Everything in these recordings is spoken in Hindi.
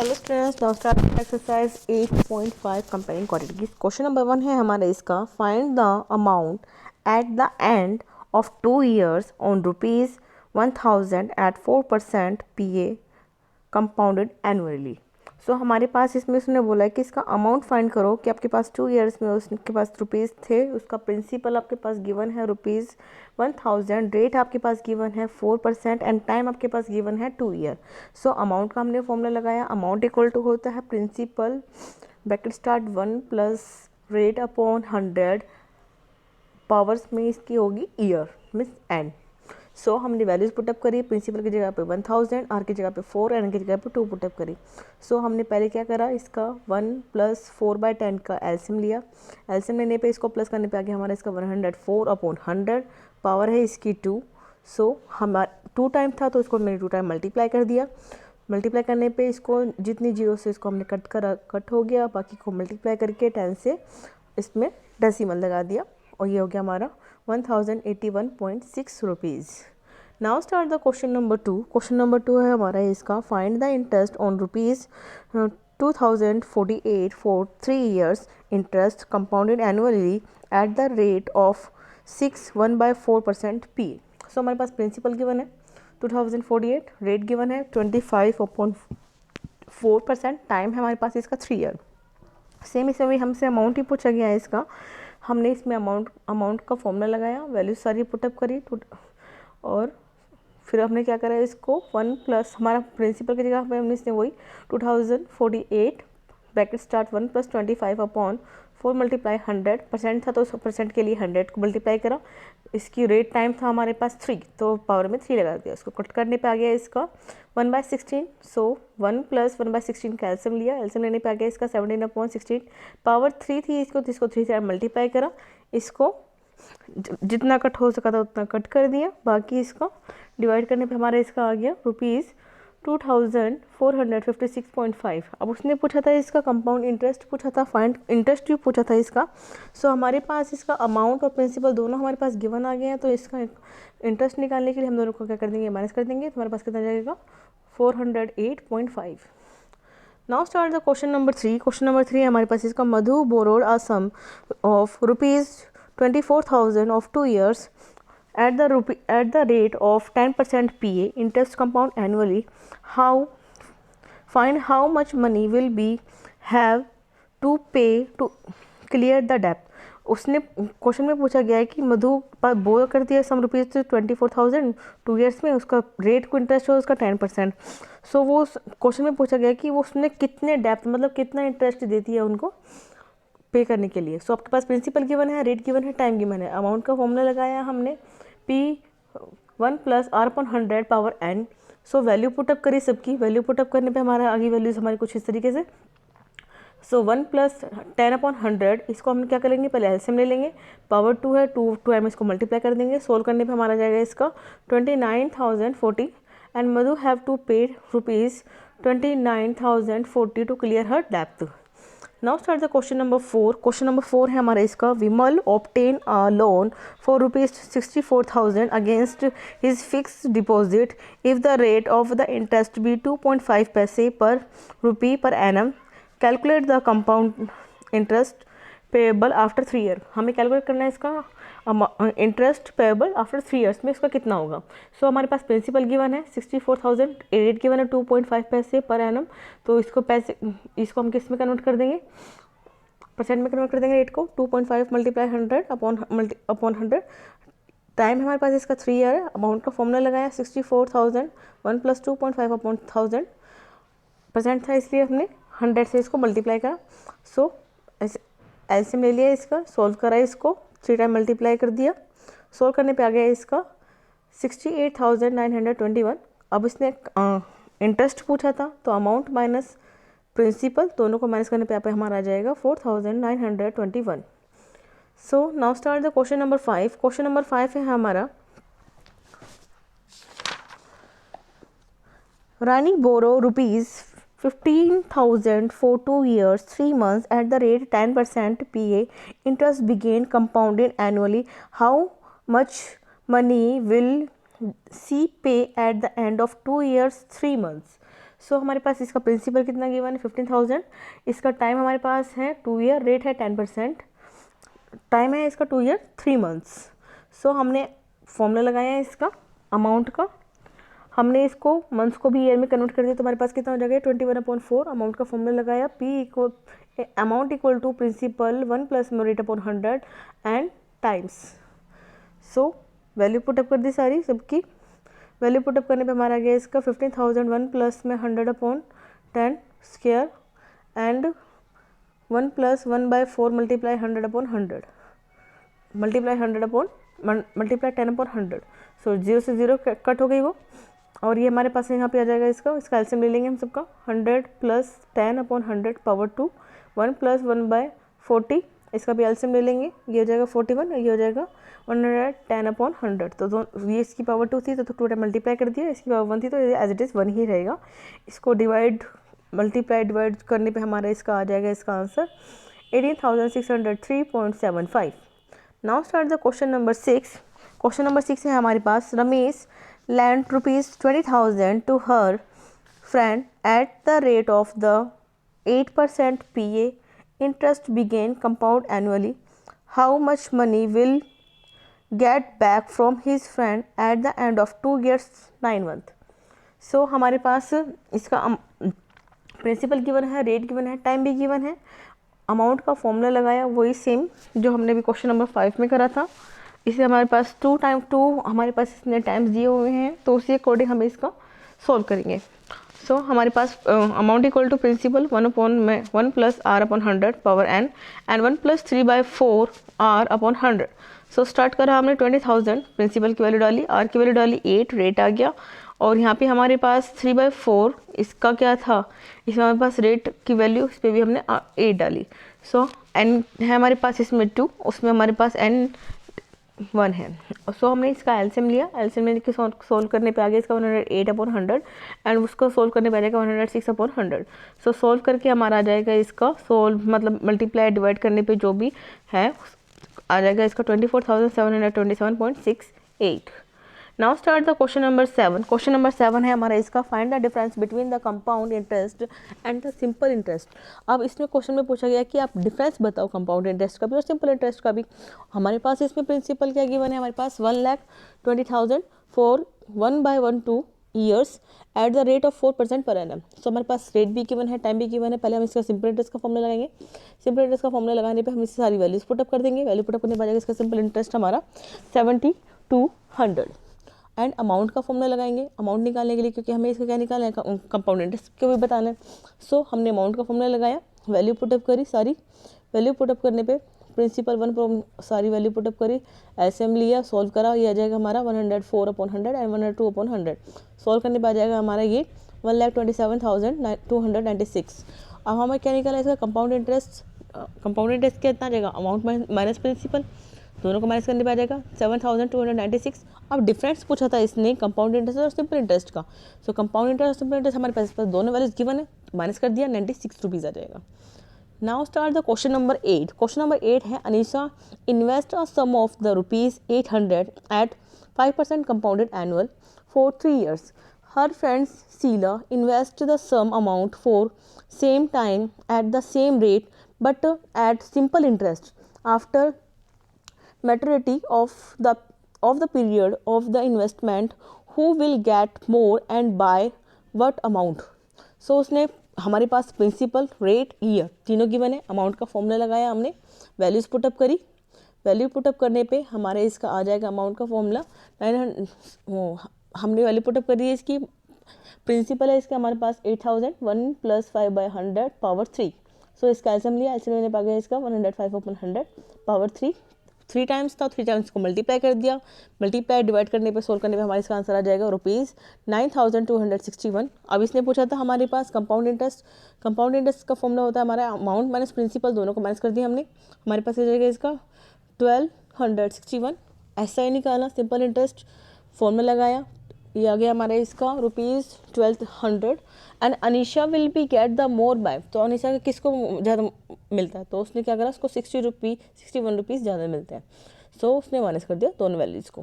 Hello students, now start exercise 8.5 comparing quantities. Question number 1 है हमारा इसका, find the amount at the end of 2 years on ₹1000 at 4% PA compounded annually. So हमारे पास इसमें उसने बोला है कि इसका अमाउंट फाइंड करो कि आपके पास 2 years में उसके पास रुपीज़ थे, उसका प्रिंसिपल आपके पास गिवन है ₹1000, रेट आपके पास गिवन है 4% एंड टाइम आपके पास गिवन है 2 year। सो अमाउंट का हमने फॉर्मूला लगाया, अमाउंट इक्वल टू होता है principal bracket start 1 plus rate upon 100, powers में इसकी होगी ईयर मीन्स एन। सो हमने वैल्यूज पुटअप करी, प्रिंसिपल की जगह पे 1000, आर की जगह पे 4, एन की जगह पे 2 पुटअप करी। सो हमने पहले क्या करा, इसका 1 + 4/10 का एलसीएम लिया। एलसीएम लेने पे इसको प्लस करने पे आ गया हमारा इसका 104/100, पावर है इसकी 2। सो हमारा 2 टाइम था तो इसको मैंने 2 टाइम मल्टीप्लाई कर दिया। मल्टीप्लाई करने पे इसको जितनी जीरो से इसको हमने कट हो गया, बाकी को मल्टीप्लाई करके 10 से इसमें डेसिमल लगा दिया और ये हो गया हमारा 1081.6 rupees. Now start the question number 2। Question number 2 है हमारा इसका, find the interest on ₹2048 for 3 years, interest compounded annually eight the rate of 6.1/4% P। सो हमारे पास प्रिंसिपल गिवन है 2048, रेट गिवन है 25/4%, टाइम है हमारे पास इसका 3 year। सेम इसमें भी हमसे अमाउंट ही पूछा गया है इसका, हमने इसमें अमाउंट का फॉर्मूला लगाया, वैल्यू सारी पुटअप करी और फिर हमने क्या करा, इसको 1 प्लस हमारा प्रिंसिपल की जगह पे हमने इसने वही 2048 ब्रैकेट स्टार्ट 1 + 25/4 मल्टीप्लाई 100% था तो 100% के लिए 100 को मल्टीप्लाई करा। इसकी रेट टाइम था हमारे पास 3 तो पावर में 3 लगा दिया, उसको कट करने पे आ गया इसका 1/16। सो 1 + 1/16 का एलसीएम लिया, एलसीएम लेने पे आ गया इसका 17/16, पावर 3 थी इसको 3 से मल्टीप्लाई करा, इसको जितना कट हो सका था उतना कट कर दिया, बाकी इसका डिवाइड करने पे हमारा इसका आ गया ₹2456.5। अब उसने पूछा था इसका कंपाउंड इंटरेस्ट पूछा था, फाइंड इंटरेस्ट भी पूछा था इसका। सो हमारे पास इसका अमाउंट और प्रिंसिपल दोनों हमारे पास गिवन आ गए हैं, तो इसका इंटरेस्ट निकालने के लिए हम दोनों को क्या कर देंगे, माइनस कर देंगे, तो हमारे पास कितना जाएगा 408.5। Now start the question number 3। Question number 3 हमारे पास इसका, Madhu borrowed a sum of ₹24,000 of 2 years at the rate of 10% PA, interest compound annually. Find how much money will be have to pay to clear the debt। उसने क्वेश्चन में पूछा गया है कि मधु बोर कर दिया सम रुपीज़ 24,000 2 years में, उसका रेट को इंटरेस्ट हो उसका 10%। सो वो क्वेश्चन में पूछा गया कि वो उसने कितने डेप्थ मतलब कितना इंटरेस्ट देती है उनको पे करने के लिए। सो आपके पास प्रिंसिपल गिवन है, रेट गिवन है, टाइम गिवन है। अमाउंट का फॉर्मूला लगाया हमने P1 + R/100 पावर n। सो वैल्यू पुटअप करी सबकी, वैल्यू पुटअप करने पे हमारा आगे वैल्यूज हमारी कुछ इस तरीके से। सो 1 + 10/100, इसको हम क्या करेंगे, पहले एलसीएम ले लेंगे, पावर 2 है 2 टाइम इसको मल्टीप्लाई कर देंगे, सोल्व करने पे हमारा जाएगा इसका 29,040 and Madhu have to pay ₹29,040 to clear her डेप्थ। Now start the question number 4। Question number 4 है हमारा इसका, Vimal obtain a loan for ₹64,000 against his fix deposit if the rate of the interest be 2.5 paise per rupee per annum. Calculate the compound interest payable after 3 year। हमें कैलकुलेट करना है इसका इंटरेस्ट पेएबल आफ्टर 3 years में इसका कितना होगा। सो हमारे पास प्रिंसिपल गिवन है 64,000, रेट गिवन है 2.5 पैसे पर एनम, तो इसको हम किस में कन्वर्ट कर देंगे, परसेंट में कन्वर्ट कर देंगे रेट को। 2.5 × 100 अपॉन 100, टाइम हमारे पास इसका 3 year है। अमाउंट का फॉर्मूला लगाया 64,000 1 + 2.5/1000, परसेंट था इसलिए हमने 100 से इसको मल्टीप्लाई करा। सो एलसीएम ले लिया इसका, सोल्व करा, इसको 3 टाइम मल्टीप्लाई कर दिया, सोल्व करने पे आ गया इसका 68,921। अब इसने इंटरेस्ट पूछा था तो अमाउंट माइनस प्रिंसिपल दोनों को माइनस करने पे यहाँ पे हमारा आ जाएगा 4,921। So now start the question number 5। Question number 5 है हमारा, रानी बोरो ₹15,000 for 2 years 3 months at the rate 10% PA, interest began compounded annually. How much money will she pay at the end of 2 years 3 months? सो हमारे पास इसका प्रिंसिपल कितना गिवन है 15,000, इसका टाइम हमारे पास है 2 ईयर, रेट है 10%, टाइम है इसका 2 ईयर 3 मंथ्स। सो हमने फॉर्मूला लगाया है इसका अमाउंट का, हमने इसको मंथ्स को भी ईयर में कन्वर्ट कर दिया तो हमारे पास कितना हो जाएगा 21/4। अमाउंट का फॉर्मूला लगाया, P equal amount equal to principal 1 plus rate upon 100 and times. So value put up कर दी सारी सबकी, वैल्यू पुटअप करने पे हमारा आ गया इसका 15,000 1 प्लस में 100/10 square and 1 plus 1/4 multiply 100/100 multiply 10/100 सो 0 से 0 कट हो गई वो, और ये हमारे पास यहाँ पे आ जाएगा इसका एल्सियम ले लेंगे हम सबका 100 प्लस 10/100 पावर 2 1 प्लस 1/40 इसका भी एल्सियम ले लेंगे, ये हो जाएगा 41, ये हो जाएगा 110/100। तो ये इसकी पावर 2 थी तो 2 टाइम मल्टीप्लाई कर दिया, इसकी पावर 1 थी तो एज इट इज़ 1 ही रहेगा। इसको डिवाइड करने पे हमारा इसका आ जाएगा इसका answer 18,603.75। Now start the question number 6। Question number 6 है हमारे पास, Ramesh lent ₹20,000 to her friend at the rate of the 8% PA interest began compound annually. How much money will get back from his friend at the end of 2 years 9 months? So हमारे पास इसका प्रिंसिपल गिवन है, रेट गिवन है, टाइम भी गिवन है, अमाउंट का फॉर्मूला लगाया वही सेम जो हमने भी क्वेश्चन नंबर 5 में करा था। इसे हमारे पास 2 टाइम 2 हमारे पास इसने टाइम्स दिए हुए हैं तो उसी अकॉर्डिंग हम इसका सॉल्व करेंगे। सो हमारे पास amount equal to principal 1 plus r/100 power n and 1 plus 3/4 r/100। So start करा हमने 20,000, प्रिंसिपल की वैल्यू डाली, r की वैल्यू डाली 8, रेट आ गया, और यहाँ पे हमारे पास 3/4 इसका क्या था, इसमें हमारे पास रेट की वैल्यू, इस पर भी हमने 8 डाली। सो n है हमारे पास इसमें 2, उसमें हमारे पास n 1 है। सो हमने इसका एल्सियम लिया, एल्सियम लेने के सोल्व करने पे आ गया इसका 108/100 एंड उसको सोल्व करने पे आ जाएगा 106/100। सो सोल्व करके हमारा आ जाएगा इसका सोल्व मतलब मल्टीप्लाई डिवाइड करने पे जो भी है आ जाएगा इसका 24,727.68। Now start the question number 7। Question number 7 है हमारा इसका, find the difference between the compound interest and the simple interest. अब इसमें क्वेश्चन में पूछा गया कि आप डिफरेंस बताओ कंपाउंड इंटरेस्ट का भी और सिंपल इंटरेस्ट का भी। हमारे पास इसमें प्रिंसिपल क्या गिवन है, हमारे पास 1,20,000 for 1/12 years at the rate of 4% per annum. So हमारे पास रेट भी गिवन है, टाइम भी गिवन है। पहले हम इसका सिंपल इंटरेस्ट का फॉर्मूला लगाएंगे, सिंपल इंटरेस्ट का फॉर्मूला लगाने पे हम इससे सारी वैल्यूज पुटअप कर देंगे, वैल्यू पुटअप करने पर जाएगा इसका सिंपल इंटरेस्ट हमारा 7200 एंड अमाउंट का फॉर्मूला लगाएंगे अमाउंट निकालने के लिए, क्योंकि हमें इसका क्या निकालना है कंपाउंड इंटरेस्ट को भी बताना है। सो हमने अमाउंट का फॉर्मूला लगाया, वैल्यू पुटअप करी, सारी वैल्यू पुटअप करने पे प्रिंसिपल 1 सारी वैल्यू पुटअप करी, एल्सियम लिया, सॉल्व करा, ये आ जाएगा हमारा 104/100 एंड 102/100। सॉल्व करने पे आ जाएगा हमारा ये 1,27,296। अब हमें क्या निकाला इसका कंपाउंड इंटरेस्ट, कंपाउंड इंटरेस्ट कितना आ जाएगा, अमाउंट माइनस प्रिंसिपल, दोनों को माइनस करने पे आ जाएगा 7,296। अब डिफरेंस पूछा था इसने कंपाउंड इंटरेस्ट और सिंपल इंटरेस्ट का। सो कंपाउंड इंटरेस्ट और सिंपल इंटरेस्ट हमारे पास दोनों वैल्यूज गिवन है, माइनस कर दिया 96 रुपीज़ आ जाएगा। Now start the question number 8। Question number 8 है, Anisha invest a sum of the ₹800 at 5% compounded annual for 3 years. Her friend Sheila invest the same amount for same time at the same rate but at simple interest. After maturity of the period of the investment, who will get more and by what amount? So उसने हमारे पास प्रिंसिपल, रेट, ईयर तीनों गिवन है, अमाउंट का फॉर्मूला लगाया हमने, वैल्यूज पुटअप करी, वैल्यू पुटअप करने पे हमारे इसका आ जाएगा अमाउंट का फॉर्मूला 900, हमने वैल्यू पुटअप करी है, इसकी प्रिंसिपल है इसका हमारे पास 8,000 1 प्लस 5/100 पावर 3। सो इसका एल्सियम लिया, एल्सियम लेने पा गया इसका 105/100 पावर 3 टाइम्स था, 3 टाइम्स को मल्टीप्लाई कर दिया, मल्टीप्लाई डिवाइड करने पे सोल्व करने पे हमारे इसका आंसर आ जाएगा ₹9,261। अब इसने पूछा था हमारे पास कंपाउंड इंटरेस्ट, कंपाउंड इंटरेस्ट का फॉर्मूला होता है हमारा अमाउंट माइनस प्रिंसिपल, दोनों को माइनस कर दिया हमने, हमारे पास आ जाएगा इसका 1,261। ऐसा ही निकाला सिंपल इंटरेस्ट, फॉर्मूला लगाया, ये आ गया हमारे इसका ₹1,200 and Anisha will be get the more by. तो अनीशा का किसको ज़्यादा मिलता है, तो उसने क्या करा, उसको 61 रुपीज़ ज़्यादा मिलते हैं। सो उसने माइनस कर दिया दोनों वैल्यूज़ को,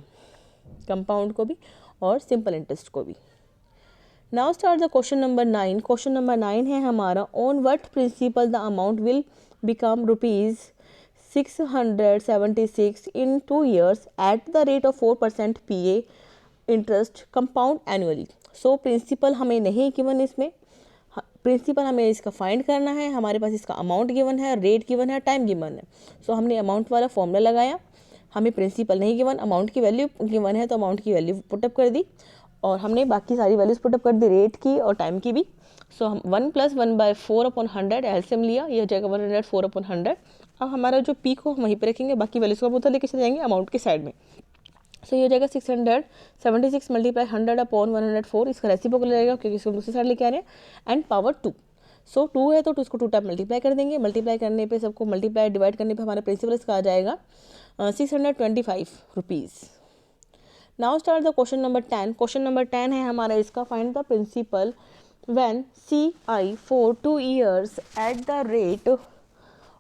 कंपाउंड को भी और सिंपल इंटरेस्ट को भी। Now start the question number 9। Question number 9 है हमारा, on what principal the amount will become ₹676 in 2 years at the rate of 4% PA interest compound annually. So principal हमें नहीं गिवन, इसमें प्रिंसिपल हमें इसका फाइंड करना है। हमारे पास इसका अमाउंट गिवन है, रेट गिवन है, टाइम गिवन है। सो हमने अमाउंट वाला फॉर्मूला लगाया, हमें प्रिंसिपल नहीं गिवन, अमाउंट की वैल्यू गिवन है तो अमाउंट की वैल्यू पुटअप कर दी और हमने बाकी सारी वैल्यूज पुटअप कर दी, रेट की और टाइम की भी। सो हम 1 + 1/4/100 एलसीएम लिया, ये हो जाएगा 104/100। अब हमारा जो पी को हम वहीं पे रखेंगे, बाकी वैल्यूज को उधर लेके चले जाएंगे अमाउंट के साइड में। सो ये हो जाएगा 676 × 100/104। इसका रेसिप्रोकल रहेगा क्योंकि इसको दूसरी साइड लेके आ रहे हैं, एंड पावर 2। सो 2 है तो उसको 2 टाइम मल्टीप्लाई कर देंगे। मल्टीप्लाई करने पे सबको मल्टीप्लाई डिवाइड करने पे हमारा प्रिंसिपल इसका आ जाएगा ₹625। Now start the question number 10। Question number 10 है हमारा इसका, find the principal when CI for 2 years at the rate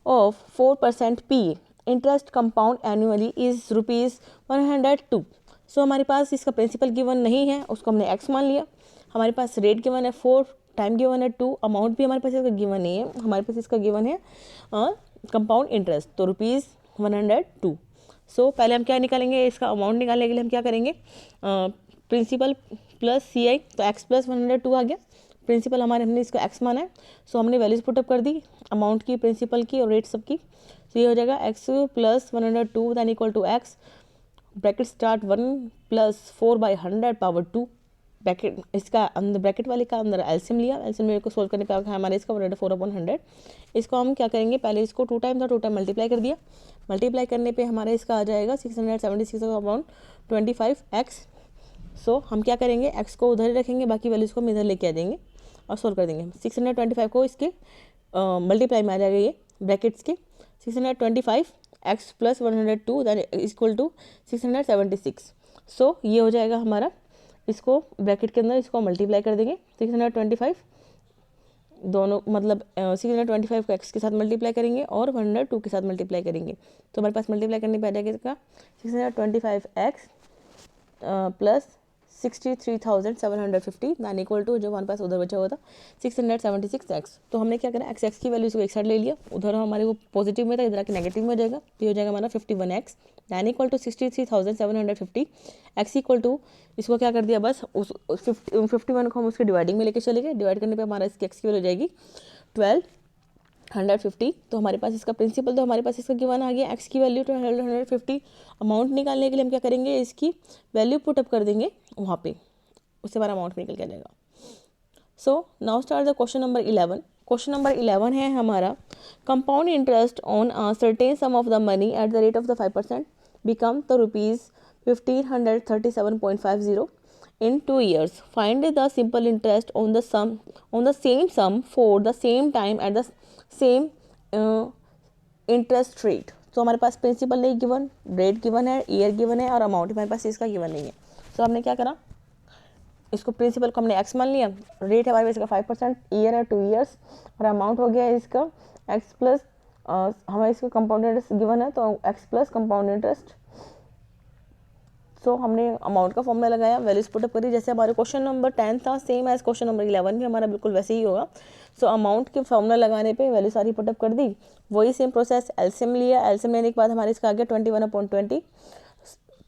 of 4% PA interest compound annually is ₹102। So हमारे पास इसका प्रिंसिपल गिवन नहीं है, उसको हमने x मान लिया। हमारे पास रेट गिवन है 4, टाइम गिवन है 2, अमाउंट भी हमारे पास इसका गिवन नहीं है, हमारे पास इसका गिवन है कंपाउंड इंटरेस्ट, तो ₹102। सो पहले हम क्या निकालेंगे, इसका अमाउंट निकालने के लिए हम क्या करेंगे, प्रिंसिपल प्लस CI, तो x + 102 आ गया। प्रिंसिपल हमारे हमने इसको x माना है, सो हमने वैल्यूज पुटअप कर दी अमाउंट की, प्रिंसिपल की और रेट सब की। तो ये हो जाएगा x + 102 then equal to x, bracket start 1 + 4/100 power 2, bracket इसका अंदर, ब्रैकेट वाले का अंदर एलसीएम लिया। एलसीएम को सोल्व करने पे हमारे इसका 104/100। इसको हम क्या करेंगे, पहले इसको 2 टाइम था, 2 टाइम मल्टीप्लाई कर दिया। मल्टीप्लाई करने पे हमारे इसका आ जाएगा 676/25x। सो हम क्या करेंगे, x को उधर ही रखेंगे, बाकी वैल्यूज को हम इधर लेके आ जाएंगे और सोल्व कर देंगे। 625 को इसके मल्टीप्लाई में आ जाएगा, ये ब्रैकेट्स के 625x + 102 दैट इक्वल टू 676। सो ये हो जाएगा हमारा, इसको ब्रैकेट के अंदर इसको मल्टीप्लाई कर देंगे। 625 दोनों मतलब 625 को x के साथ मल्टीप्लाई करेंगे और 102 के साथ मल्टीप्लाई करेंगे, तो हमारे पास मल्टीप्लाई करने पे आ जाएगा इसका 625x plus 63,750 then equal to, जो हमारे पास उधर बचा हुआ था 676x। तो हमने क्या करा, x की वैल्यू इसको एक साइड ले लिया, उधर हमारे को पॉजिटिव में था, इधर आके नेगेटिव में हो जाएगा, तो ये हो जाएगा हमारा 51x then equal to 63,750 x equal to, इसको क्या कर दिया बस उस 51 को हम उसके डिवाइडिंग में लेके चले गए। डिवाइड करने पे हमारा इसकी x की वैल्यू हो जाएगी 1250। तो हमारे पास इसका प्रिंसिपल, तो हमारे पास इसका गिवन आ गया, x की वैल्यू 1250। अमाउंट निकालने के लिए हम क्या करेंगे, इसकी वैल्यू पुटअप कर देंगे वहाँ पे, उससे हमारा अमाउंट निकल के आ जाएगा। So now start the question number 11। Question number 11 है हमारा, compound interest on a certain some of the money at the rate of the 5% become the ₹1537.50 in 2 years. Find the simple interest on the same sum for the same time at the same interest rate. तो हमारे पास प्रिंसिपल नहीं गिवन, रेट गिवन है, ईयर गिवन है और अमाउंट हमारे पास इसका गिवन नहीं है। तो हमने क्या करा, इसको प्रिंसिपल को हमने x मान लिया, रेट हमारे पास इसका 5%, ईयर है 2 years और अमाउंट हो गया इसका x प्लस हमारे इसका कंपाउंड इंटरेस्ट गिवन है, तो x प्लस कंपाउंड इंटरेस्ट। सो हमने अमाउंट का फॉर्मूला लगाया, वैल्यूज पुटअप करी, जैसे हमारे क्वेश्चन नंबर 10 था सेम एज क्वेश्चन नंबर 11 भी हमारा बिल्कुल वैसे ही होगा। सो अमाउंट के फॉर्मूला लगाने पे वैल्यू सारी पुटअप कर दी, वही सेम प्रोसेस, एलसीएम लिया, एलसीएम लेने के बाद हमारे इसका आ गया 21/20,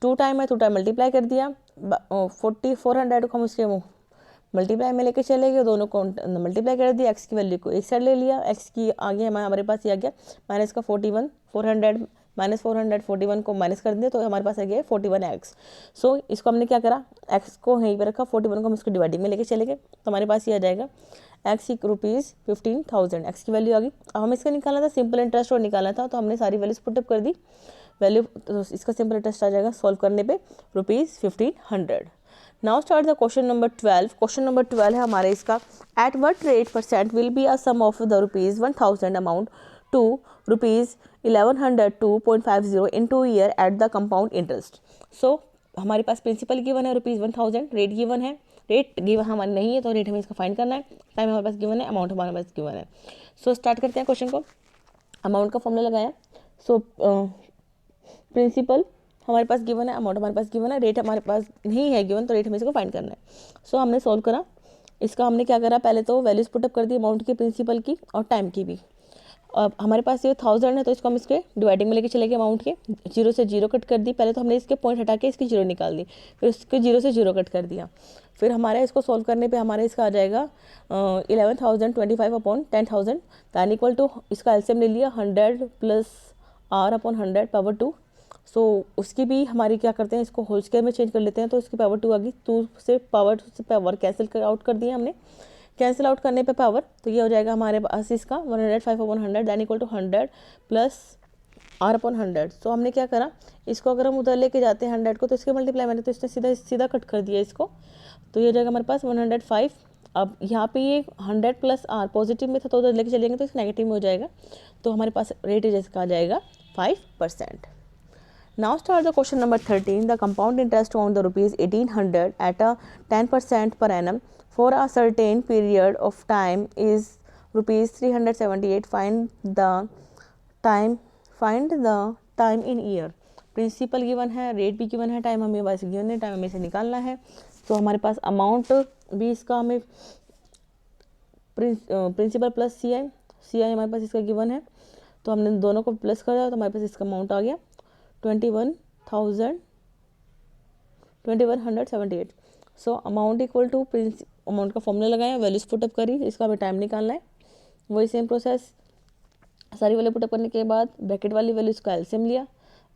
2 टाइम है, 2 टाइम मल्टीप्लाई कर दिया, 400 को हम उसके मल्टीप्लाई में लेके चले गए, दोनों को मल्टीप्लाई कर दिया, एक्स की वैल्यू को एक साइड ले लिया, एक्स की आगे हमारे पास ये आ गया माइनस का 41, 400 माइनस 441 को माइनस कर दिया, तो हमारे पास आ गया 41x। सो इसको हमने क्या करा, x को यहीं पे रखा, 41 को हम इसको डिवाइडिंग में लेके चले गए, तो हमारे पास ये आ जाएगा x ₹15,000, x की वैल्यू आ गई। अब हमें इसका निकालना था सिंपल इंटरेस्ट और निकालना था, तो हमने सारी वैल्यूज पुटअप कर दी, वैल्यू तो इसका सिंपल इंटरेस्ट आ जाएगा सॉल्व करने पे ₹1500। Now start the question number 12। Question number 12 है हमारे इसका, at what rate % will be a sum of the ₹1,000 amount to ₹1102.50 in 2 year at the compound interest. So हमारे पास प्रिंसिपल गिवन है ₹1000, रेट गिवन है, रेट गिवन हमारे नहीं है तो रेट हमें इसका फाइंड करना है, टाइम हमारे पास गिवन है, अमाउंट हमारे पास गिवन है। सो स्टार्ट करते हैं क्वेश्चन को। अमाउंट का फॉर्मूला लगाया, सो प्रिंसिपल हमारे पास गिवन है, अमाउंट हमारे पास गिवन है, रेट हमारे पास नहीं है गिवन, तो रेट हमें इसको फाइंड करना है। सो हमने सॉल्व करा, इसका हमने क्या करा, पहले तो वैल्यूज़ पुटअप कर दी अमाउंट की, प्रिंसिपल की और टाइम की भी। अब हमारे पास ये 1000 है तो इसको हम इसके डिवाइडिंग में लेके चले गए अमाउंट के, जीरो से जीरो कट कर दी। पहले तो हमने इसके पॉइंट हटा के इसकी जीरो निकाल दी, फिर उसके जीरो से जीरो कट कर दिया। फिर हमारा इसको सॉल्व करने पे हमारा इसका आ जाएगा 11,025 अपॉन 10,000 दैन इक्वल टू, इसका एलसीएम ले लिया 100 प्लस आर अपॉन 100 पावर 2। सो उसकी भी हमारी क्या करते हैं, इसको होल स्क्वायर में चेंज कर लेते हैं, तो इसकी पावर 2 आ गई। 2 से पावर कैंसिल आउट कर दिया हमने, कैंसिल आउट करने पे पावर, तो ये हो जाएगा हमारे पास इसका 105 upon 100 then equal to 100 plus R upon 100। So हमने क्या करा, इसको अगर हम उधर लेके जाते हैं 100 को, तो इसके मल्टीप्लाई मैंने तो इसने सीधा सीधा कट कर दिया इसको, तो ये हो जाएगा हमारे पास 105। अब यहाँ पे ये 100 प्लस आर पॉजिटिव में था तो उधर लेके चलेंगे तो इस नेगेटिव में हो जाएगा, तो हमारे पास रेट इसका आ जाएगा 5%। Now start the question number 13. The compound interest on the rupees 1800 at a 10% per annum for a certain period of time is rupees 378. Find the time in year. Principal given है, रेट भी गिवन है, टाइम हमें बस गिवन है, टाइम हमें से निकालना है। तो हमारे पास अमाउंट भी इसका हमें प्रिंसिपल प्लस सी आई हमारे पास इसका गिवन है, तो हमने दोनों को प्लस कर दिया तो हमारे पास इसका अमाउंट आ गया 21,178। So amount equal to amount का फॉर्मूला लगाया, वैल्यूज पुटअप करी, इसका हमें टाइम निकालना है। वही सेम प्रोसेस, सारी वैल्यू पुटअप करने के बाद ब्रैकेट वाली वैल्यूज का एलसीएम लिया,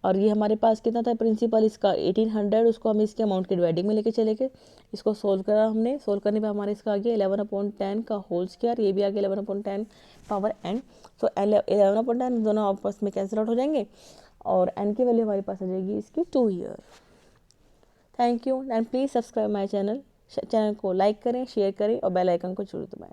और ये हमारे पास कितना था प्रिंसिपल इसका 1800, उसको हम इसके अमाउंट के डिवाइडिंग में लेके चले गए। इसको सोल्व करा हमने, सोल्व करने पे हमारे इसका आ गया 11/10 का होल स्क्वायर, ये भी आ गया 11/10 पावर n। सो 11/10 दोनों आपस में कैंसिल आउट हो जाएंगे, और n की वैल्यू हमारे पास आ जाएगी इसकी 2 year. Thank you and please subscribe my channel को लाइक करें, शेयर करें और बेल आइकन को जरूर दबाएं।